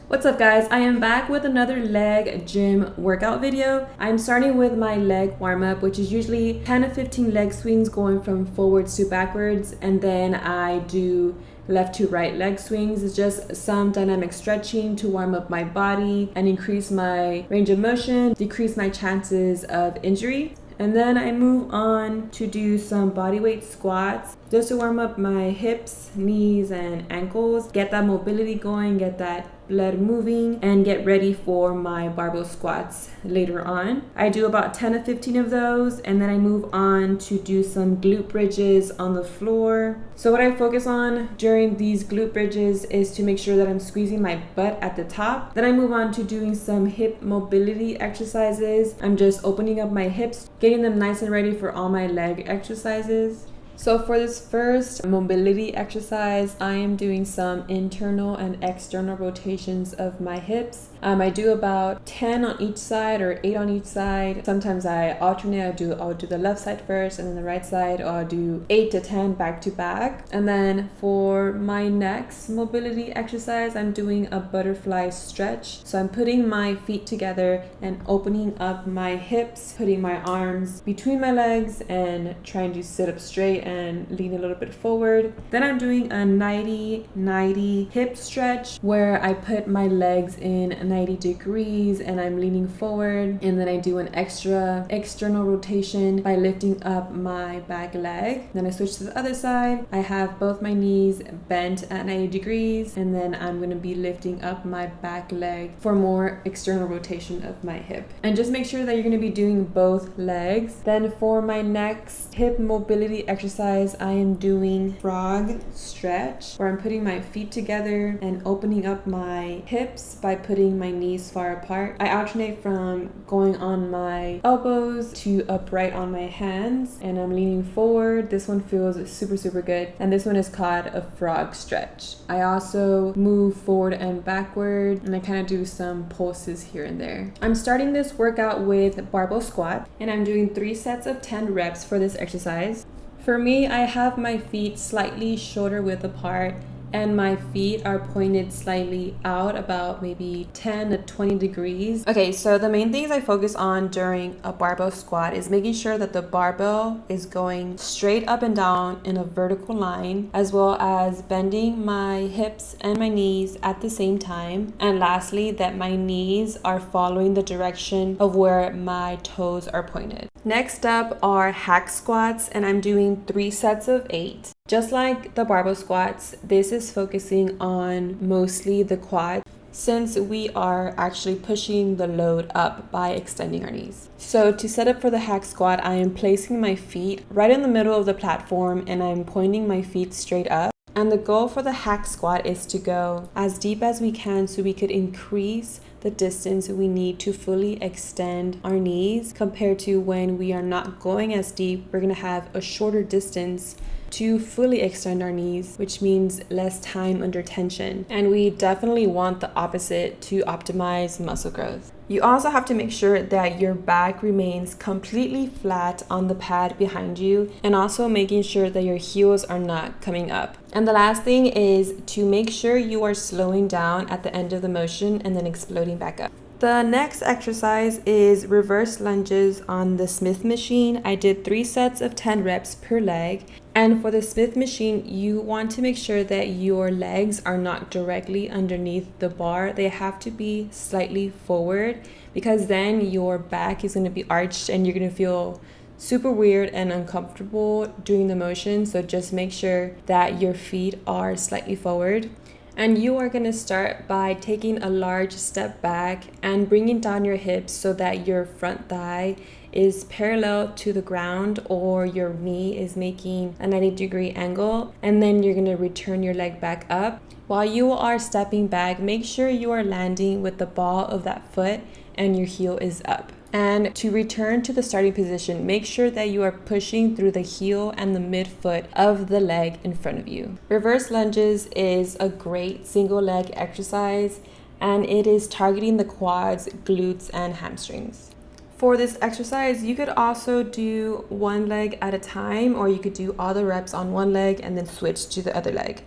What's up guys, I am back with another leg gym workout video. I'm starting with my leg warm-up, which is usually 10 to 15 leg swings going from forwards to backwards, and then I do left to right leg swings. It's just some dynamic stretching to warm up my body and increase my range of motion, decrease my chances of injury. And then I move on to do some bodyweight squats just to warm up my hips, knees, and ankles, get that mobility going, get that blood moving, and get ready for my barbell squats later on. I do about 10 to 15 of those, and then I move on to do some glute bridges on the floor. So what I focus on during these glute bridges is to make sure that I'm squeezing my butt at the top. Then I move on to doing some hip mobility exercises. I'm just opening up my hips, getting them nice and ready for all my leg exercises. So for this first mobility exercise, I am doing some internal and external rotations of my hips. I do about 10 on each side or 8 on each side. Sometimes I alternate. I'll do the left side first and then the right side, or I'll do 8 to 10 back to back. And then for my next mobility exercise, I'm doing a butterfly stretch. So I'm putting my feet together and opening up my hips, putting my arms between my legs and trying to sit up straight and lean a little bit forward. Then I'm doing a 90-90 hip stretch where I put my legs in 90 degrees and I'm leaning forward, and then I do an extra external rotation by lifting up my back leg. Then I switch to the other side. I have both my knees bent at 90 degrees, and then I'm going to be lifting up my back leg for more external rotation of my hip. And just make sure that you're going to be doing both legs. Then for my next hip mobility exercise, I am doing frog stretch where I'm putting my feet together and opening up my hips by putting my knees far apart. I alternate from going on my elbows to upright on my hands, and I'm leaning forward. This one feels super good, and this one is called a frog stretch. I also move forward and backward, and I kind of do some pulses here and there. I'm starting this workout with barbell squat, and I'm doing 3 sets of 10 reps for this exercise. For me, I have my feet slightly shoulder width apart, and my feet are pointed slightly out about maybe 10 to 20 degrees. Okay, so the main things I focus on during a barbell squat is making sure that the barbell is going straight up and down in a vertical line, as well as bending my hips and my knees at the same time. And lastly, that my knees are following the direction of where my toes are pointed. Next up are hack squats, and I'm doing 3 sets of 8. Just like the barbell squats, this is focusing on mostly the quad, since we are actually pushing the load up by extending our knees. So to set up for the hack squat, I am placing my feet right in the middle of the platform, and I'm pointing my feet straight up. And the goal for the hack squat is to go as deep as we can so we could increase the distance we need to fully extend our knees, compared to when we are not going as deep, we're going to have a shorter distance to fully extend our knees, which means less time under tension. And we definitely want the opposite to optimize muscle growth. You also have to make sure that your back remains completely flat on the pad behind you, and also making sure that your heels are not coming up. And the last thing is to make sure you are slowing down at the end of the motion and then exploding back up. The next exercise is reverse lunges on the Smith machine. I did 3 sets of 10 reps per leg. And for the Smith machine, you want to make sure that your legs are not directly underneath the bar. They have to be slightly forward, because then your back is going to be arched and you're going to feel super weird and uncomfortable doing the motion. So just make sure that your feet are slightly forward. And you are going to start by taking a large step back and bringing down your hips so that your front thigh is parallel to the ground, or your knee is making a 90-degree angle. And then you're going to return your leg back up. While you are stepping back, make sure you are landing with the ball of that foot and your heel is up. And to return to the starting position, make sure that you are pushing through the heel and the midfoot of the leg in front of you. Reverse lunges is a great single leg exercise, and it is targeting the quads, glutes, and hamstrings. For this exercise, you could also do one leg at a time, or you could do all the reps on one leg and then switch to the other leg.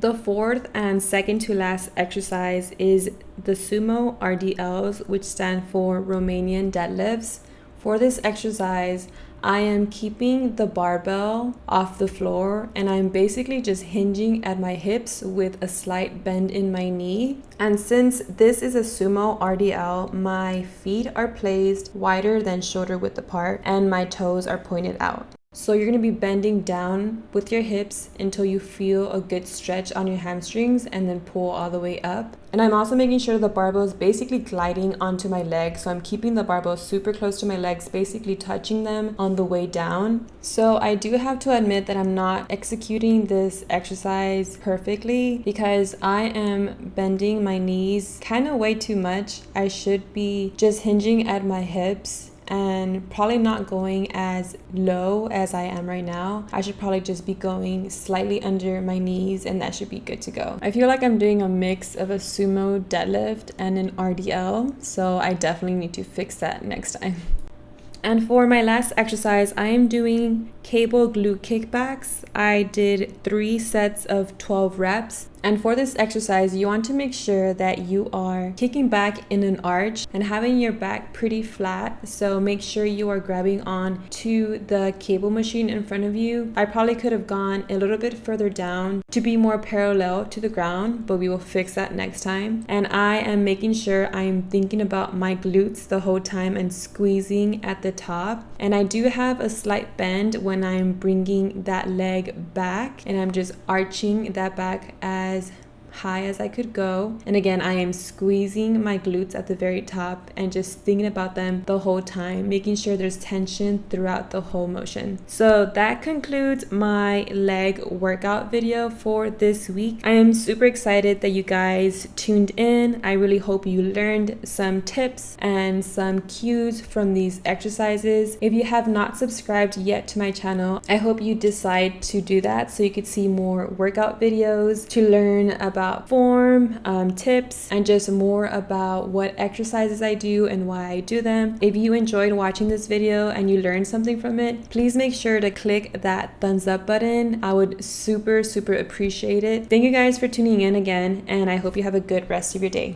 The fourth and second to last exercise is the Sumo RDLs, which stand for Romanian deadlifts. For this exercise, I am keeping the barbell off the floor and I'm basically just hinging at my hips with a slight bend in my knee. And since this is a Sumo RDL, my feet are placed wider than shoulder width apart and my toes are pointed out. So you're going to be bending down with your hips until you feel a good stretch on your hamstrings and then pull all the way up. And I'm also making sure the barbell is basically gliding onto my legs. So I'm keeping the barbell super close to my legs, basically touching them on the way down. So I do have to admit that I'm not executing this exercise perfectly because I am bending my knees kind of way too much. I should be just hinging at my hips and probably not going as low as I am right now. I should probably just be going slightly under my knees and that should be good to go. I feel like I'm doing a mix of a sumo deadlift and an RDL, so I definitely need to fix that next time. And for my last exercise, I am doing cable glute kickbacks. I did 3 sets of 12 reps. And for this exercise, you want to make sure that you are kicking back in an arch and having your back pretty flat. So make sure you are grabbing on to the cable machine in front of you. I probably could have gone a little bit further down to be more parallel to the ground, but we will fix that next time. And I am making sure I am thinking about my glutes the whole time and squeezing at the top. And I do have a slight bend when I'm bringing that leg back and I'm just arching that back as high as I could go. And again, I am squeezing my glutes at the very top and just thinking about them the whole time, making sure there's tension throughout the whole motion. So that concludes my leg workout video for this week. I am super excited that you guys tuned in. I really hope you learned some tips and some cues from these exercises. If you have not subscribed yet to my channel, I hope you decide to do that so you could see more workout videos, to learn about form, tips, and just more about what exercises I do and why I do them. If you enjoyed watching this video and you learned something from it, please make sure to click that thumbs up button. I would super appreciate it. Thank you guys for tuning in again, and I hope you have a good rest of your day.